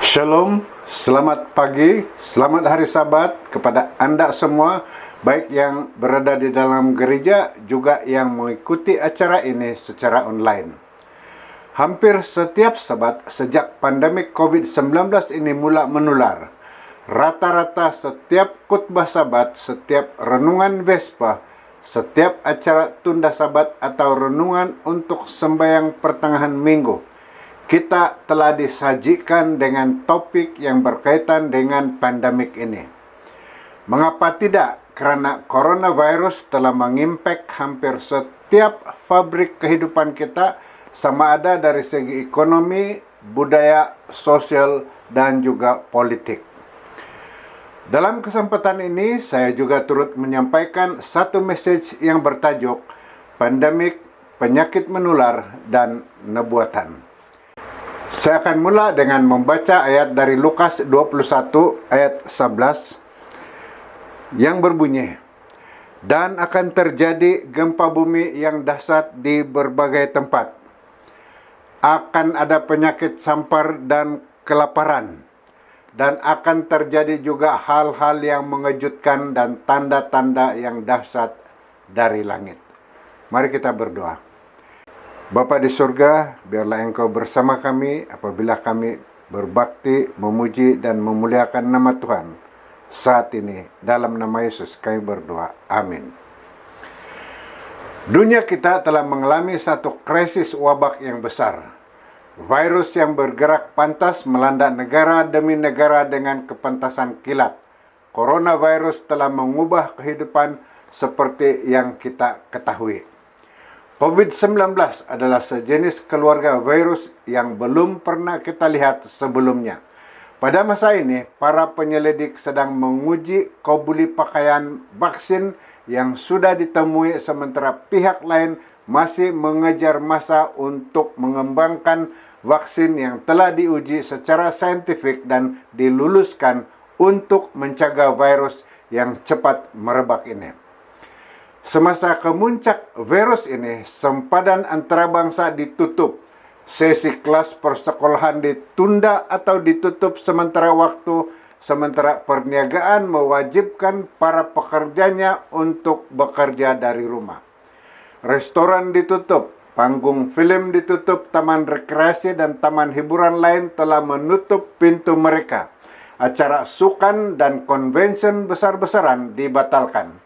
Shalom, selamat pagi, selamat hari Sabat kepada Anda semua, baik yang berada di dalam gereja juga yang mengikuti acara ini secara online. Hampir setiap Sabat sejak pandemi COVID-19 ini mula menular, rata-rata setiap khotbah Sabat, setiap renungan Vespa, setiap acara tunda Sabat atau renungan untuk sembahyang pertengahan minggu, kita telah disajikan dengan topik yang berkaitan dengan pandemik ini. Mengapa tidak? Karena coronavirus telah mengimpact hampir setiap fabrik kehidupan kita, sama ada dari segi ekonomi, budaya, sosial, dan juga politik. Dalam kesempatan ini, saya juga turut menyampaikan satu message yang bertajuk Pandemik, Penyakit Menular, dan Nubuatan. Saya akan mula dengan membaca ayat dari Lukas 21 ayat 11 yang berbunyi, "Dan akan terjadi gempa bumi yang dahsyat di berbagai tempat. Akan ada penyakit sampar dan kelaparan. Dan akan terjadi juga hal-hal yang mengejutkan dan tanda-tanda yang dahsyat dari langit." Mari kita berdoa. Bapa di surga, biarlah Engkau bersama kami apabila kami berbakti, memuji, dan memuliakan nama Tuhan saat ini. Dalam nama Yesus kami berdoa. Amin. Dunia kita telah mengalami satu krisis wabak yang besar. Virus yang bergerak pantas melanda negara demi negara dengan kepantasan kilat. Coronavirus telah mengubah kehidupan seperti yang kita ketahui. COVID-19 adalah sejenis keluarga virus yang belum pernah kita lihat sebelumnya. Pada masa ini, para penyelidik sedang menguji kabuli pakaian vaksin yang sudah ditemui, sementara pihak lain masih mengejar masa untuk mengembangkan vaksin yang telah diuji secara saintifik dan diluluskan untuk mencegah virus yang cepat merebak ini. Semasa kemuncak virus ini, sempadan antarabangsa ditutup, sesi kelas persekolahan ditunda atau ditutup sementara waktu, sementara perniagaan mewajibkan para pekerjanya untuk bekerja dari rumah. Restoran ditutup, panggung film ditutup, taman rekreasi dan taman hiburan lain telah menutup pintu mereka. Acara sukan dan konvensi besar-besaran dibatalkan.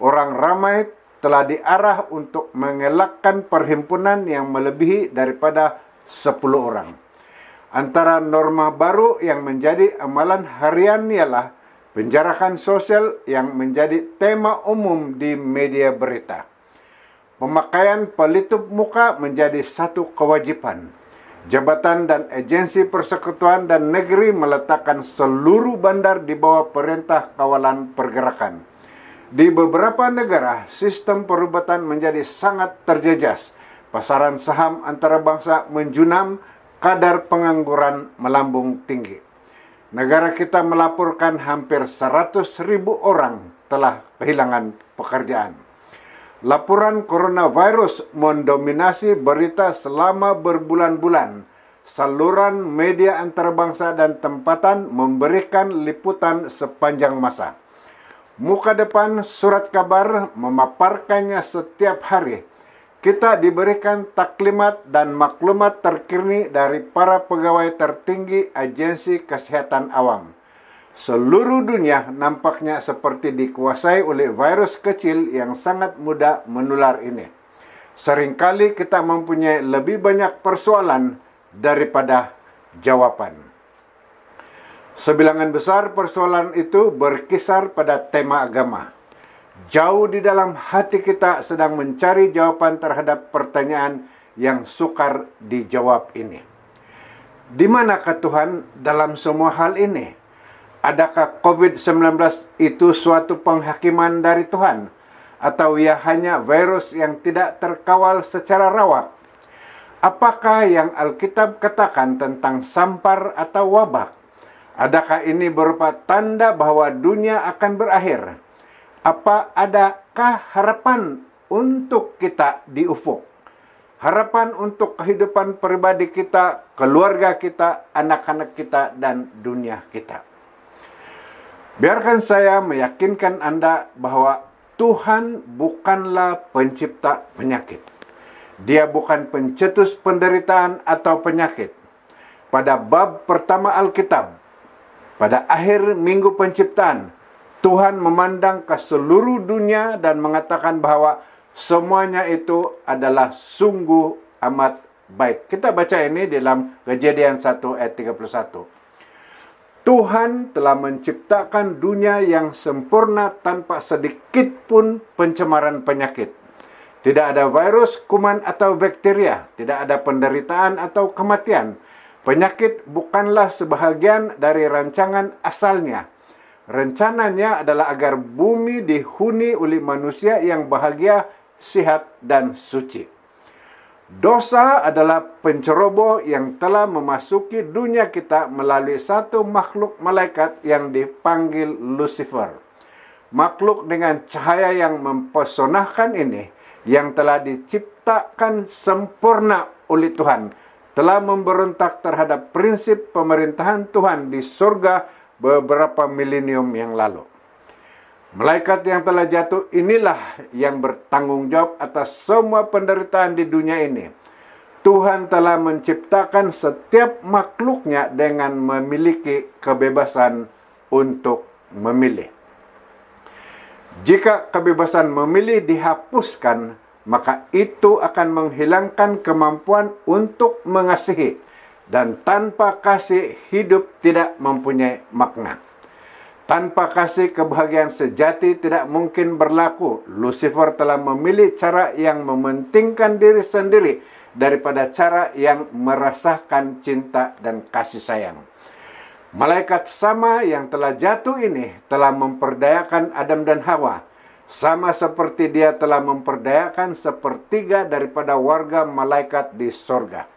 Orang ramai telah diarah untuk mengelakkan perhimpunan yang melebihi daripada 10 orang. Antara norma baru yang menjadi amalan harian ialah penjarahan sosial yang menjadi tema umum di media berita. Pemakaian pelitup muka menjadi satu kewajiban. Jabatan dan agensi persekutuan dan negeri meletakkan seluruh bandar di bawah perintah kawalan pergerakan. Di beberapa negara, sistem perubatan menjadi sangat terjejas. Pasaran saham antarabangsa menjunam, kadar pengangguran melambung tinggi. Negara kita melaporkan hampir 100.000 orang telah kehilangan pekerjaan. Laporan coronavirus mendominasi berita selama berbulan-bulan. Saluran media antarabangsa dan tempatan memberikan liputan sepanjang masa. Muka depan surat kabar memaparkannya setiap hari. Kita diberikan taklimat dan maklumat terkini dari para pegawai tertinggi agensi kesehatan awam. Seluruh dunia nampaknya seperti dikuasai oleh virus kecil yang sangat mudah menular ini. Seringkali kita mempunyai lebih banyak persoalan daripada jawaban. Sebilangan besar persoalan itu berkisar pada tema agama. Jauh di dalam hati kita sedang mencari jawaban terhadap pertanyaan yang sukar dijawab ini. Di manakah Tuhan dalam semua hal ini? Adakah COVID-19 itu suatu penghakiman dari Tuhan? Atau ia hanya virus yang tidak terkawal secara rawat? Apakah yang Alkitab katakan tentang sampar atau wabak? Adakah ini berupa tanda bahwa dunia akan berakhir? Apa adakah harapan untuk kita di ufuk? harapan untuk kehidupan pribadi kita, keluarga kita, anak-anak kita, dan dunia kita. Biarkan saya meyakinkan Anda bahwa Tuhan bukanlah pencipta penyakit. Dia bukan pencetus penderitaan atau penyakit. Pada bab pertama Alkitab, pada akhir minggu penciptaan, Tuhan memandang ke seluruh dunia dan mengatakan bahwa semuanya itu adalah sungguh amat baik. Kita baca ini dalam Kejadian 1 ayat 31. Tuhan telah menciptakan dunia yang sempurna tanpa sedikit pun pencemaran penyakit. Tidak ada virus, kuman atau bakteria, tidak ada penderitaan atau kematian. Penyakit bukanlah sebahagian dari rancangan asalnya. Rencananya adalah agar bumi dihuni oleh manusia yang bahagia, sehat, dan suci. Dosa adalah penceroboh yang telah memasuki dunia kita melalui satu makhluk malaikat yang dipanggil Lucifer. Makhluk dengan cahaya yang mempesonakan ini, yang telah diciptakan sempurna oleh Tuhan, telah memberontak terhadap prinsip pemerintahan Tuhan di surga beberapa milenium yang lalu. Malaikat yang telah jatuh inilah yang bertanggung jawab atas semua penderitaan di dunia ini. Tuhan telah menciptakan setiap makhluknya dengan memiliki kebebasan untuk memilih. Jika kebebasan memilih dihapuskan, maka itu akan menghilangkan kemampuan untuk mengasihi. Dan tanpa kasih, hidup tidak mempunyai makna. Tanpa kasih, kebahagiaan sejati tidak mungkin berlaku. Lucifer telah memilih cara yang mementingkan diri sendiri daripada cara yang merasakan cinta dan kasih sayang. Malaikat sama yang telah jatuh ini telah memperdayakan Adam dan Hawa, sama seperti dia telah memperdayakan sepertiga daripada warga malaikat di sorga.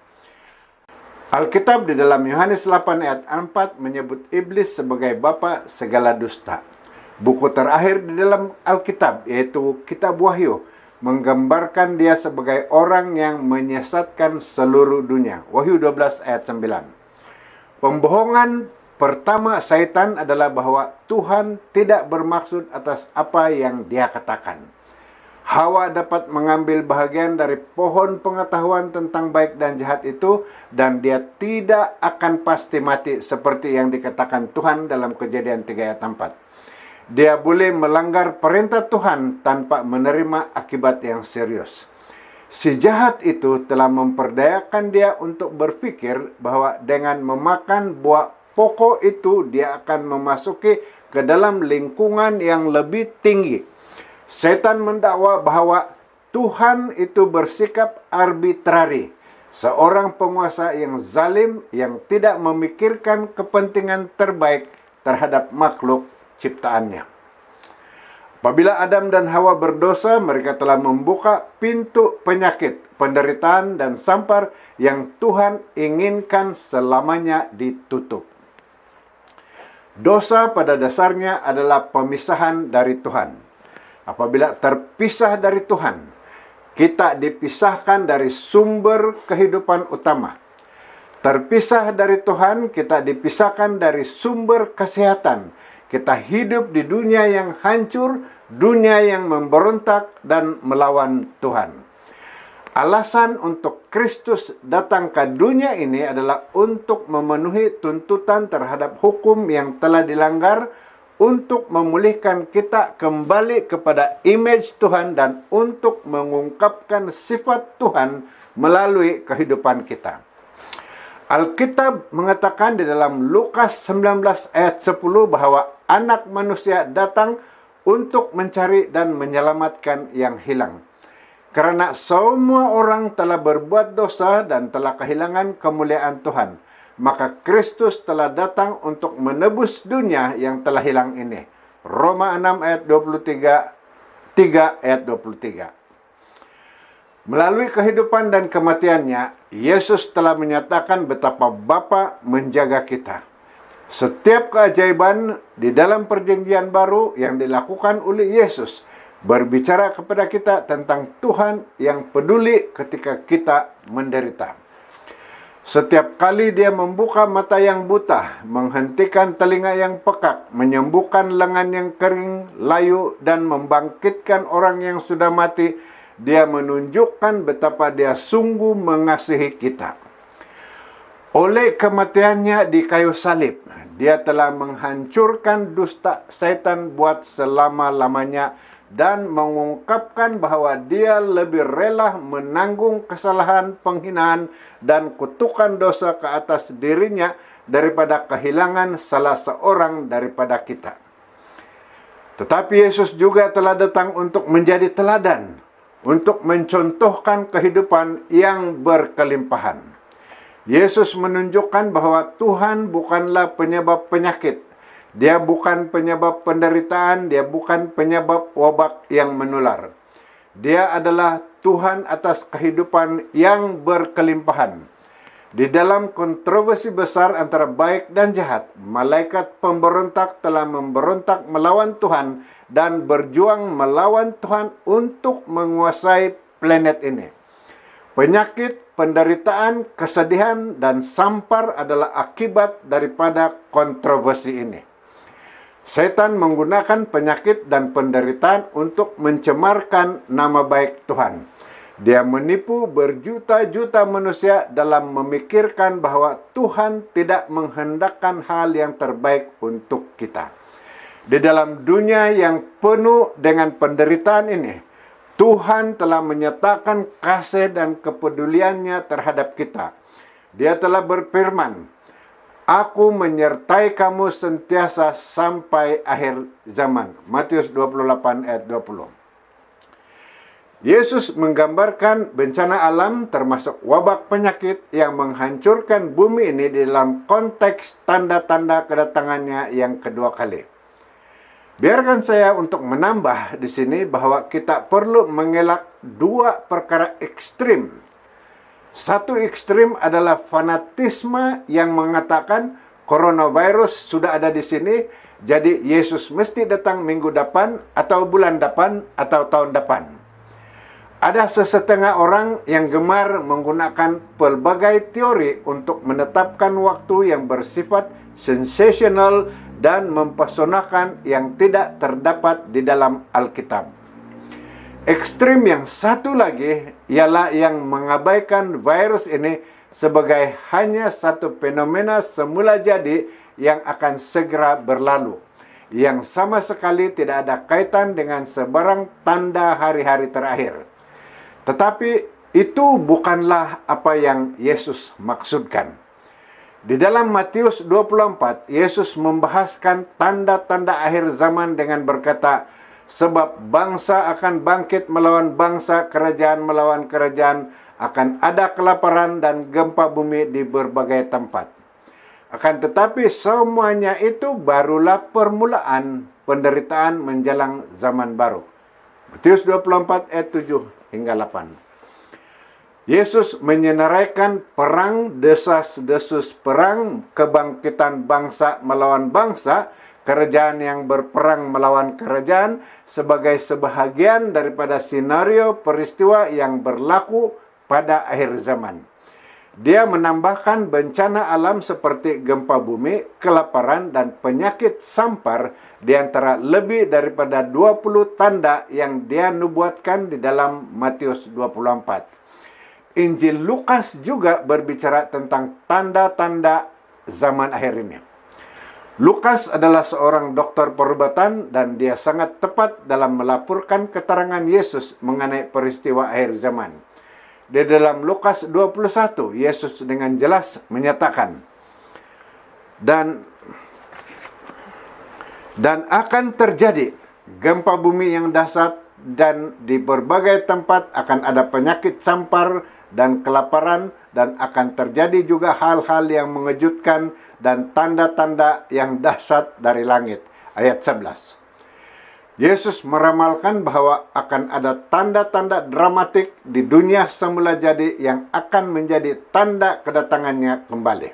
Alkitab di dalam Yohanes 8 ayat 4 menyebut iblis sebagai bapa segala dusta. Buku terakhir di dalam Alkitab, yaitu Kitab Wahyu, menggambarkan dia sebagai orang yang menyesatkan seluruh dunia. Wahyu 12 ayat 9. Pembohongan pertama Satan adalah bahwa Tuhan tidak bermaksud atas apa yang dia katakan. Hawa dapat mengambil bahagian dari pohon pengetahuan tentang baik dan jahat itu, dan dia tidak akan pasti mati seperti yang dikatakan Tuhan dalam Kejadian 3 ayat 4. Dia boleh melanggar perintah Tuhan tanpa menerima akibat yang serius. Si jahat itu telah memperdayakan dia untuk berpikir bahwa dengan memakan buah pokok itu dia akan memasuki ke dalam lingkungan yang lebih tinggi. Setan mendakwa bahwa Tuhan itu bersikap arbitrari, seorang penguasa yang zalim yang tidak memikirkan kepentingan terbaik terhadap makhluk ciptaannya. Apabila Adam dan Hawa berdosa, mereka telah membuka pintu penyakit, penderitaan, dan sampar yang Tuhan inginkan selamanya ditutup. Dosa pada dasarnya adalah pemisahan dari Tuhan. Apabila terpisah dari Tuhan, kita dipisahkan dari sumber kehidupan utama. Terpisah dari Tuhan, kita dipisahkan dari sumber kesehatan. Kita hidup di dunia yang hancur, dunia yang memberontak dan melawan Tuhan. Alasan untuk Kristus datang ke dunia ini adalah untuk memenuhi tuntutan terhadap hukum yang telah dilanggar, untuk memulihkan kita kembali kepada image Tuhan dan untuk mengungkapkan sifat Tuhan melalui kehidupan kita. Alkitab mengatakan di dalam Lukas 19 ayat 10 bahwa anak manusia datang untuk mencari dan menyelamatkan yang hilang. Karena semua orang telah berbuat dosa dan telah kehilangan kemuliaan Tuhan, maka Kristus telah datang untuk menebus dunia yang telah hilang ini. Roma 6 ayat 3 ayat 23. Melalui kehidupan dan kematiannya, Yesus telah menyatakan betapa Bapa menjaga kita. Setiap keajaiban di dalam perjanjian baru yang dilakukan oleh Yesus berbicara kepada kita tentang Tuhan yang peduli ketika kita menderita. Setiap kali Dia membuka mata yang buta, menghentikan telinga yang pekak, menyembuhkan lengan yang kering, layu, dan membangkitkan orang yang sudah mati, Dia menunjukkan betapa Dia sungguh mengasihi kita. Oleh kematiannya di kayu salib, Dia telah menghancurkan dusta setan buat selama-lamanya dan mengungkapkan bahwa Dia lebih rela menanggung kesalahan, penghinaan, dan kutukan dosa ke atas dirinya daripada kehilangan salah seorang daripada kita. Tetapi Yesus juga telah datang untuk menjadi teladan, untuk mencontohkan kehidupan yang berkelimpahan. Yesus menunjukkan bahwa Tuhan bukanlah penyebab penyakit. Dia bukan penyebab penderitaan, Dia bukan penyebab wabak yang menular. Dia adalah Tuhan atas kehidupan yang berkelimpahan. Di dalam kontroversi besar antara baik dan jahat, malaikat pemberontak telah memberontak melawan Tuhan dan berjuang melawan Tuhan untuk menguasai planet ini. Penyakit, penderitaan, kesedihan, dan sampar adalah akibat daripada kontroversi ini. Setan menggunakan penyakit dan penderitaan untuk mencemarkan nama baik Tuhan. Dia menipu berjuta-juta manusia dalam memikirkan bahwa Tuhan tidak menghendakkan hal yang terbaik untuk kita. Di dalam dunia yang penuh dengan penderitaan ini, Tuhan telah menyatakan kasih dan kepeduliannya terhadap kita. Dia telah berfirman, Aku menyertai kamu sentiasa sampai akhir zaman. Matius 28 ayat 20. Yesus menggambarkan bencana alam termasuk wabak penyakit yang menghancurkan bumi ini dalam konteks tanda-tanda kedatangannya yang kedua kali. Biarkan saya untuk menambah di sini bahwa kita perlu mengelak dua perkara ekstrim. Satu ekstrim adalah fanatisme yang mengatakan coronavirus sudah ada di sini, jadi Yesus mesti datang minggu depan atau bulan depan atau tahun depan. Ada sesetengah orang yang gemar menggunakan pelbagai teori untuk menetapkan waktu yang bersifat sensasional dan mempesonakan yang tidak terdapat di dalam Alkitab. Ekstrim yang satu lagi ialah yang mengabaikan virus ini sebagai hanya satu fenomena semula jadi yang akan segera berlalu, yang sama sekali tidak ada kaitan dengan sebarang tanda hari-hari terakhir. Tetapi itu bukanlah apa yang Yesus maksudkan. Di dalam Matius 24, Yesus membahaskan tanda-tanda akhir zaman dengan berkata, sebab bangsa akan bangkit melawan bangsa, kerajaan melawan kerajaan, akan ada kelaparan dan gempa bumi di berbagai tempat. Akan tetapi semuanya itu barulah permulaan penderitaan menjelang zaman baru. Matius 24 ayat 7 hingga 8. Yesus menyenaraikan perang, desas-desus perang, kebangkitan bangsa melawan bangsa, kerajaan yang berperang melawan kerajaan sebagai sebahagian daripada skenario peristiwa yang berlaku pada akhir zaman. Dia menambahkan bencana alam seperti gempa bumi, kelaparan, dan penyakit sampar di antara lebih daripada 20 tanda yang dia nubuatkan di dalam Matius 24. Injil Lukas juga berbicara tentang tanda-tanda zaman akhir ini. Lukas adalah seorang dokter perubatan dan dia sangat tepat dalam melaporkan keterangan Yesus mengenai peristiwa akhir zaman. Di dalam Lukas 21, Yesus dengan jelas menyatakan, dan akan terjadi gempa bumi yang dahsyat dan di berbagai tempat akan ada penyakit sampar dan kelaparan dan akan terjadi juga hal-hal yang mengejutkan dan tanda-tanda yang dahsyat dari langit. Ayat 11. Yesus meramalkan bahwa akan ada tanda-tanda dramatik di dunia semula jadi yang akan menjadi tanda kedatangannya kembali.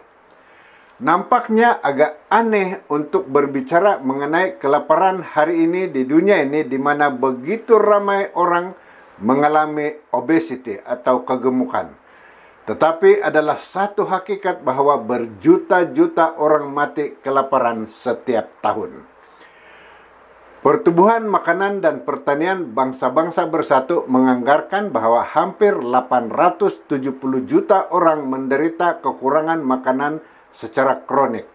Nampaknya agak aneh untuk berbicara mengenai kelaparan hari ini di dunia ini, di mana begitu ramai orang mengalami obesity atau kegemukan. Tetapi adalah satu hakikat bahwa berjuta-juta orang mati kelaparan setiap tahun. Pertumbuhan Makanan dan Pertanian Bangsa-Bangsa Bersatu menganggarkan bahwa hampir 870 juta orang menderita kekurangan makanan secara kronik.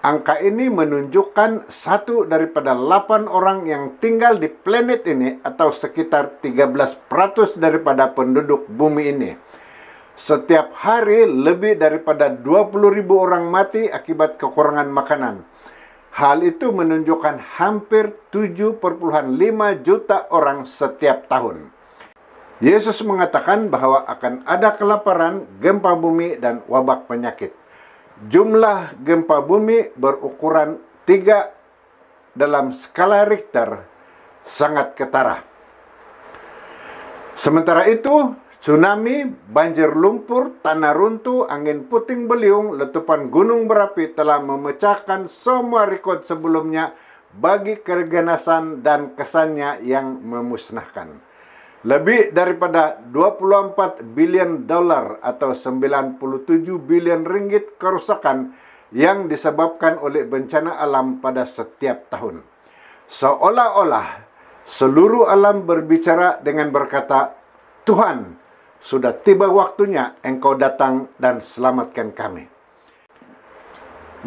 Angka ini menunjukkan 1 daripada 8 orang yang tinggal di planet ini, atau sekitar 13% daripada penduduk bumi ini. Setiap hari lebih daripada 20.000 orang mati akibat kekurangan makanan. Hal itu menunjukkan hampir 7,5 juta orang setiap tahun. Yesus mengatakan bahwa akan ada kelaparan, gempa bumi, dan wabak penyakit. Jumlah gempa bumi berukuran 3 dalam skala Richter sangat ketara. Sementara itu, tsunami, banjir lumpur, tanah runtuh, angin puting beliung, letupan gunung berapi telah memecahkan semua rekod sebelumnya bagi keganasan dan kesannya yang memusnahkan. Lebih daripada 24 bilion dolar atau 97 bilion ringgit kerusakan yang disebabkan oleh bencana alam pada setiap tahun. Seolah-olah seluruh alam berbicara dengan berkata, "Tuhan, sudah tiba waktunya Engkau datang dan selamatkan kami."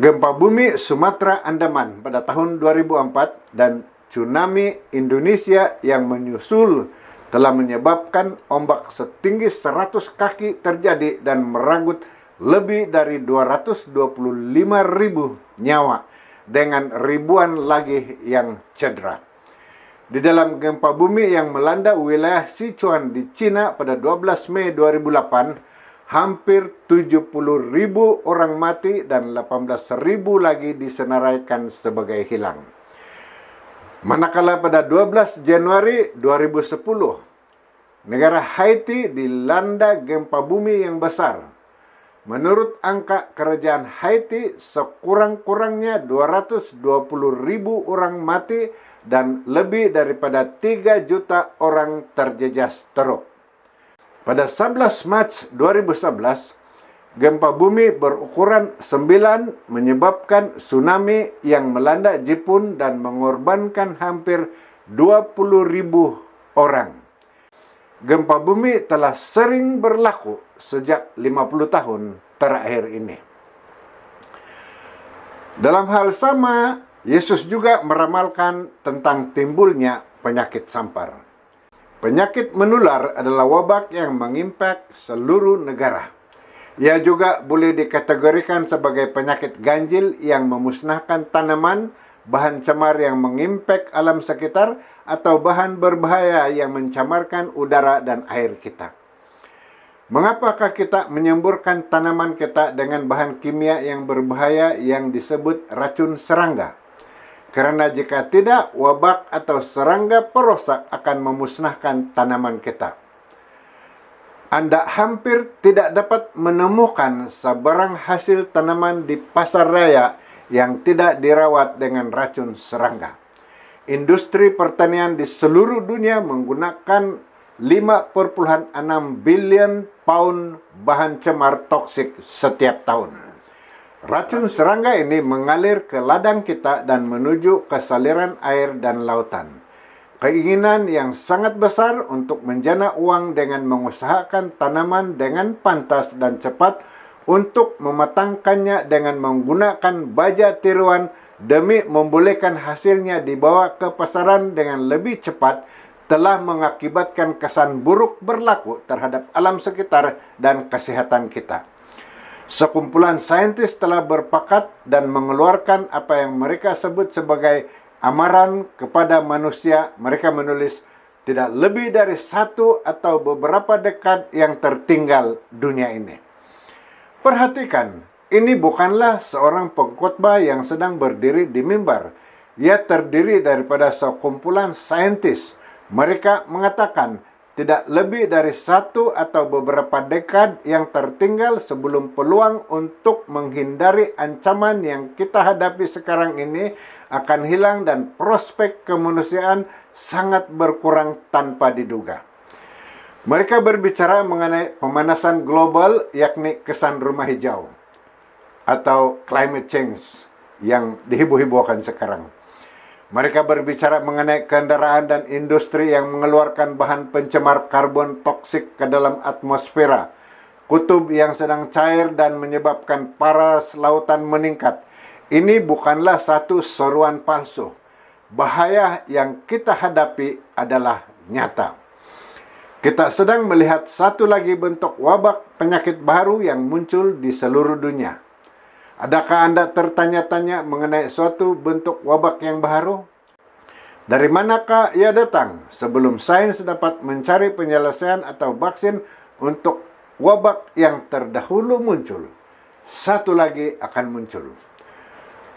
Gempa bumi Sumatera Andaman pada tahun 2004 dan tsunami Indonesia yang menyusul telah menyebabkan ombak setinggi 100 kaki terjadi dan merenggut lebih dari 225.000 nyawa dengan ribuan lagi yang cedera. Di dalam gempa bumi yang melanda wilayah Sichuan di China pada 12 Mei 2008, hampir 70.000 orang mati dan 18.000 lagi disenaraikan sebagai hilang. Manakala pada 12 Januari 2010, negara Haiti dilanda gempa bumi yang besar. Menurut angka kerajaan Haiti, sekurang-kurangnya 220.000 orang mati dan lebih daripada 3 juta orang terjejas teruk. Pada 11 Mac 2011, gempa bumi berukuran 9 menyebabkan tsunami yang melanda Jepun dan mengorbankan hampir 20.000 orang. Gempa bumi telah sering berlaku sejak 50 tahun terakhir ini. Dalam hal sama, Yesus juga meramalkan tentang timbulnya penyakit sampar. Penyakit menular adalah wabak yang mengimpak seluruh negara. Ia juga boleh dikategorikan sebagai penyakit ganjil yang memusnahkan tanaman, bahan cemar yang mengimpak alam sekitar, atau bahan berbahaya yang mencamarkan udara dan air kita. Mengapakah kita menyemburkan tanaman kita dengan bahan kimia yang berbahaya yang disebut racun serangga? Karena jika tidak, wabak atau serangga perosak akan memusnahkan tanaman kita. Anda hampir tidak dapat menemukan sebarang hasil tanaman di pasar raya yang tidak dirawat dengan racun serangga. Industri pertanian di seluruh dunia menggunakan 5,6 bilion pound bahan cemar toksik setiap tahun. Racun serangga ini mengalir ke ladang kita dan menuju ke saluran air dan lautan. Keinginan yang sangat besar untuk menjana uang dengan mengusahakan tanaman dengan pantas dan cepat untuk mematangkannya dengan menggunakan baja tiruan demi membolehkan hasilnya dibawa ke pasaran dengan lebih cepat telah mengakibatkan kesan buruk berlaku terhadap alam sekitar dan kesehatan kita. Sekumpulan saintis telah berpakat dan mengeluarkan apa yang mereka sebut sebagai amaran kepada manusia. Mereka menulis, tidak lebih dari 1 atau beberapa dekad yang tertinggal dunia ini. Perhatikan, ini bukanlah seorang pengkhotbah yang sedang berdiri di mimbar. Ia terdiri daripada sekumpulan saintis. Mereka mengatakan, tidak lebih dari satu atau beberapa dekad yang tertinggal sebelum peluang untuk menghindari ancaman yang kita hadapi sekarang ini akan hilang dan prospek kemanusiaan sangat berkurang tanpa diduga. Mereka berbicara mengenai pemanasan global, yakni kesan rumah hijau atau climate change yang diheboh-hebohkan sekarang. Mereka berbicara mengenai kendaraan dan industri yang mengeluarkan bahan pencemar karbon toksik ke dalam atmosfera, kutub yang sedang cair dan menyebabkan paras lautan meningkat. Ini bukanlah satu seruan palsu. Bahaya yang kita hadapi adalah nyata. Kita sedang melihat satu lagi bentuk wabak penyakit baru yang muncul di seluruh dunia. Adakah Anda tertanya-tanya mengenai suatu bentuk wabak yang baru? Dari manakah ia datang sebelum sains dapat mencari penyelesaian atau vaksin untuk wabak yang terdahulu muncul? Satu lagi akan muncul.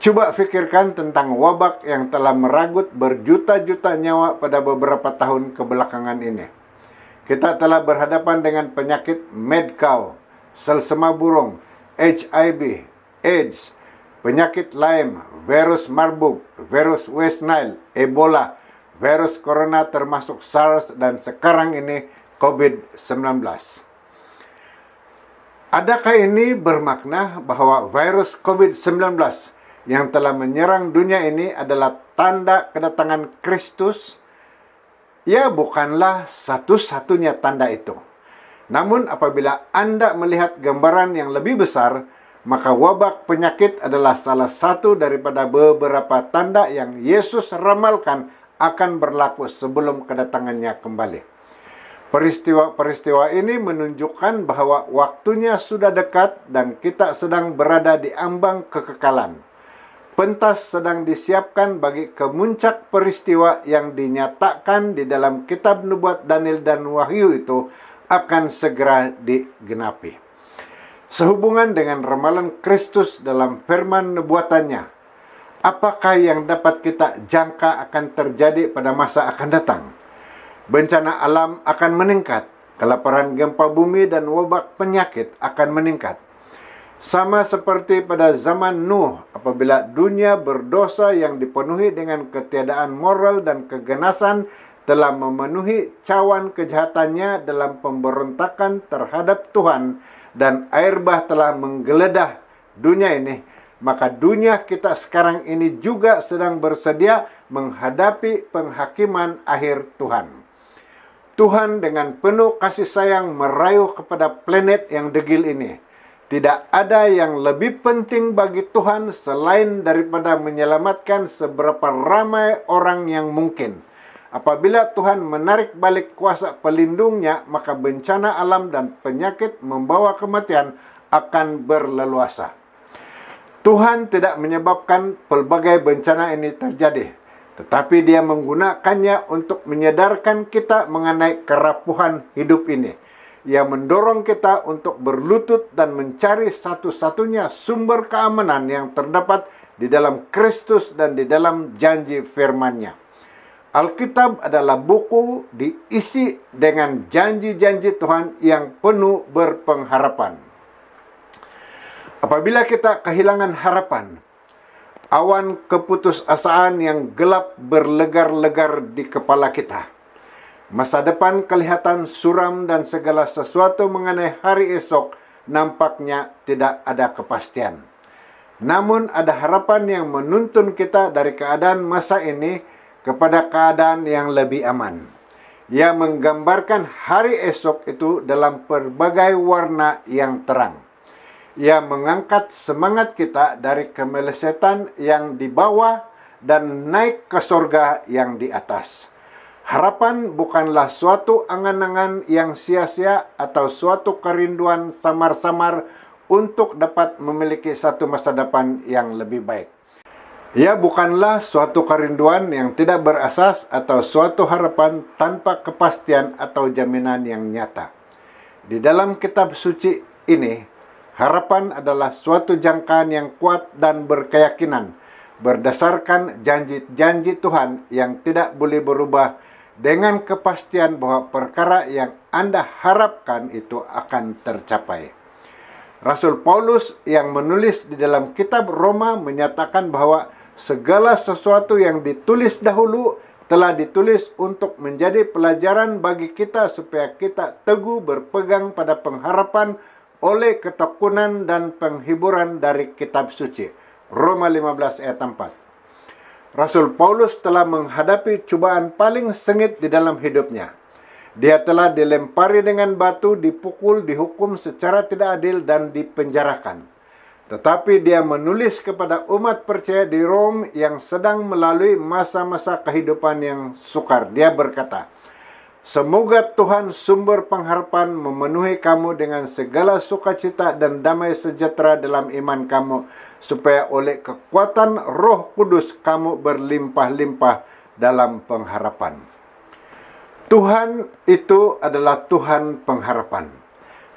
Coba pikirkan tentang wabak yang telah meragut berjuta-juta nyawa pada beberapa tahun kebelakangan ini. Kita telah berhadapan dengan penyakit mad cow, selsema burung, HIV, AIDS, penyakit Lyme, virus Marburg, virus West Nile, Ebola, virus corona termasuk SARS, dan sekarang ini COVID-19. Adakah ini bermakna bahwa virus COVID-19 yang telah menyerang dunia ini adalah tanda kedatangan Kristus? Ya, bukanlah satu-satunya tanda itu. Namun apabila Anda melihat gambaran yang lebih besar, maka wabak penyakit adalah salah satu daripada beberapa tanda yang Yesus ramalkan akan berlaku sebelum kedatangannya kembali. Peristiwa-peristiwa ini menunjukkan bahwa waktunya sudah dekat dan kita sedang berada di ambang kekekalan. Pentas sedang disiapkan bagi kemuncak peristiwa yang dinyatakan di dalam kitab nubuat Daniel dan Wahyu itu akan segera digenapi. Sehubungan dengan ramalan Kristus dalam firman nubuatannya, apakah yang dapat kita jangka akan terjadi pada masa akan datang? Bencana alam akan meningkat, kelaparan gempa bumi dan wabak penyakit akan meningkat. Sama seperti pada zaman Nuh, apabila dunia berdosa yang dipenuhi dengan ketiadaan moral dan keganasan telah memenuhi cawan kejahatannya dalam pemberontakan terhadap Tuhan, dan air bah telah menggeledah dunia ini, maka dunia kita sekarang ini juga sedang bersedia menghadapi penghakiman akhir Tuhan. Tuhan dengan penuh kasih sayang merayu kepada planet yang degil ini. Tidak ada yang lebih penting bagi Tuhan selain daripada menyelamatkan seberapa ramai orang yang mungkin. Apabila Tuhan menarik balik kuasa pelindungnya, maka bencana alam dan penyakit membawa kematian akan berleluasa. Tuhan tidak menyebabkan pelbagai bencana ini terjadi, tetapi Dia menggunakannya untuk menyadarkan kita mengenai kerapuhan hidup ini. Ia mendorong kita untuk berlutut dan mencari satu-satunya sumber keamanan yang terdapat di dalam Kristus dan di dalam janji firman-Nya. Alkitab adalah buku diisi dengan janji-janji Tuhan yang penuh berpengharapan. Apabila kita kehilangan harapan, awan keputusasaan yang gelap berlegar-legar di kepala kita. Masa depan kelihatan suram dan segala sesuatu mengenai hari esok nampaknya tidak ada kepastian. Namun ada harapan yang menuntun kita dari keadaan masa ini kepada keadaan yang lebih aman. Ia menggambarkan hari esok itu dalam berbagai warna yang terang. Ia mengangkat semangat kita dari kemelesetan yang di bawah dan naik ke surga yang di atas. Harapan bukanlah suatu angan-angan yang sia-sia atau suatu kerinduan samar-samar untuk dapat memiliki satu masa depan yang lebih baik. Ia bukanlah suatu kerinduan yang tidak berasas atau suatu harapan tanpa kepastian atau jaminan yang nyata. Di dalam kitab suci ini, harapan adalah suatu jangkaan yang kuat dan berkeyakinan berdasarkan janji-janji Tuhan yang tidak boleh berubah dengan kepastian bahwa perkara yang Anda harapkan itu akan tercapai. Rasul Paulus yang menulis di dalam kitab Roma menyatakan bahwa segala sesuatu yang ditulis dahulu telah ditulis untuk menjadi pelajaran bagi kita supaya kita teguh berpegang pada pengharapan oleh ketekunan dan penghiburan dari kitab suci. Roma 15 ayat 4. Rasul Paulus telah menghadapi cubaan paling sengit di dalam hidupnya. Dia telah dilempari dengan batu, dipukul, dihukum secara tidak adil, dan dipenjarakan. Tetapi dia menulis kepada umat percaya di Rom yang sedang melalui masa-masa kehidupan yang sukar. Dia berkata, "Semoga Tuhan sumber pengharapan memenuhi kamu dengan segala sukacita dan damai sejahtera dalam iman kamu, supaya oleh kekuatan Roh Kudus kamu berlimpah-limpah dalam pengharapan." Tuhan itu adalah Tuhan pengharapan.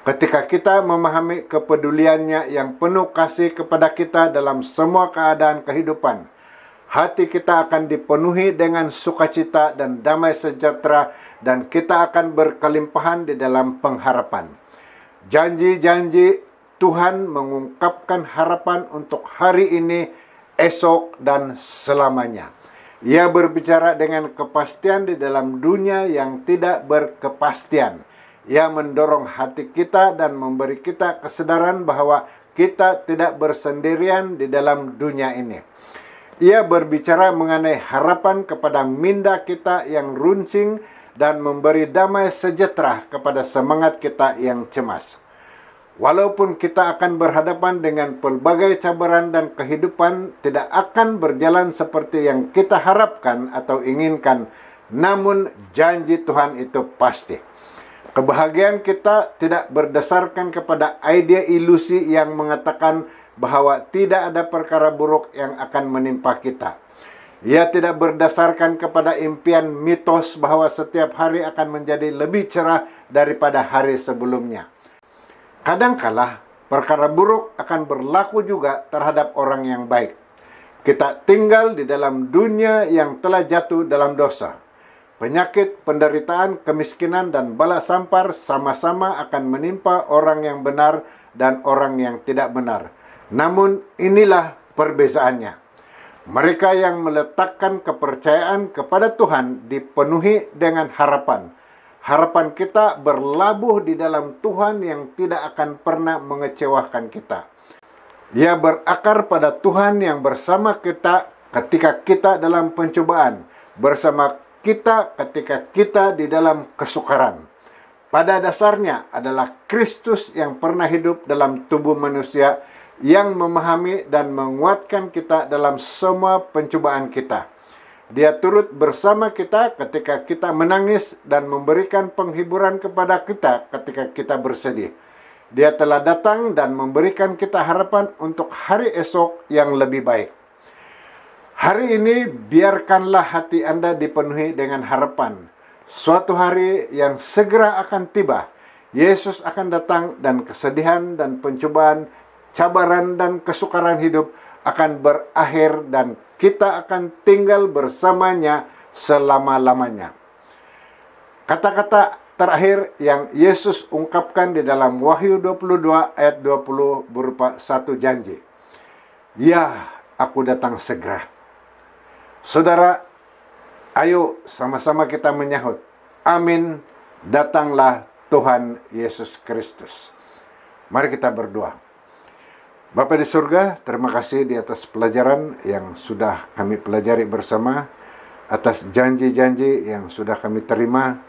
Ketika kita memahami kepeduliannya yang penuh kasih kepada kita dalam semua keadaan kehidupan, hati kita akan dipenuhi dengan sukacita dan damai sejahtera, dan kita akan berkelimpahan di dalam pengharapan. Janji-janji Tuhan mengungkapkan harapan untuk hari ini, esok, dan selamanya. Ia berbicara dengan kepastian di dalam dunia yang tidak berkepastian. Ia mendorong hati kita dan memberi kita kesadaran bahwa kita tidak bersendirian di dalam dunia ini. Ia berbicara mengenai harapan kepada minda kita yang runcing dan memberi damai sejahtera kepada semangat kita yang cemas. Walaupun kita akan berhadapan dengan pelbagai cabaran dan kehidupan tidak akan berjalan seperti yang kita harapkan atau inginkan, namun janji Tuhan itu pasti. Kebahagiaan kita tidak berdasarkan kepada ide ilusi yang mengatakan bahwa tidak ada perkara buruk yang akan menimpa kita. Ia tidak berdasarkan kepada impian mitos bahwa setiap hari akan menjadi lebih cerah daripada hari sebelumnya. Kadangkala perkara buruk akan berlaku juga terhadap orang yang baik. Kita tinggal di dalam dunia yang telah jatuh dalam dosa. Penyakit, penderitaan, kemiskinan, dan bala sampar sama-sama akan menimpa orang yang benar dan orang yang tidak benar. Namun inilah perbezaannya. Mereka yang meletakkan kepercayaan kepada Tuhan dipenuhi dengan harapan. Harapan kita berlabuh di dalam Tuhan yang tidak akan pernah mengecewakan kita. Ia berakar pada Tuhan yang bersama kita ketika kita dalam pencobaan, bersama kita ketika kita di dalam kesukaran. Pada dasarnya adalah Kristus yang pernah hidup dalam tubuh manusia, yang memahami dan menguatkan kita dalam semua pencobaan kita. Dia turut bersama kita ketika kita menangis dan memberikan penghiburan kepada kita ketika kita bersedih. Dia telah datang dan memberikan kita harapan untuk hari esok yang lebih baik. Hari ini biarkanlah hati Anda dipenuhi dengan harapan. Suatu hari yang segera akan tiba, Yesus akan datang dan kesedihan dan pencobaan, cabaran dan kesukaran hidup akan berakhir dan kita akan tinggal bersamanya selama-lamanya. Kata-kata terakhir yang Yesus ungkapkan di dalam Wahyu 22 ayat 20 berupa satu janji. Ya, aku datang segera. Saudara, ayo sama-sama kita menyahut. Amin, datanglah Tuhan Yesus Kristus. Mari kita berdoa. Bapa di surga, terima kasih di atas pelajaran yang sudah kami pelajari bersama, atas janji-janji yang sudah kami terima.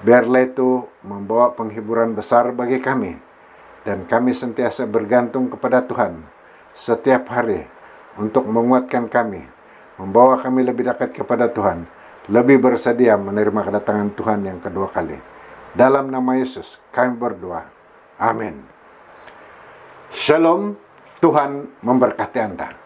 Biarlah itu membawa penghiburan besar bagi kami, dan kami sentiasa bergantung kepada Tuhan setiap hari untuk menguatkan kami, membawa kami lebih dekat kepada Tuhan, lebih bersedia menerima kedatangan Tuhan yang kedua kali. Dalam nama Yesus kami berdoa. Amin. Shalom. Tuhan memberkati Anda.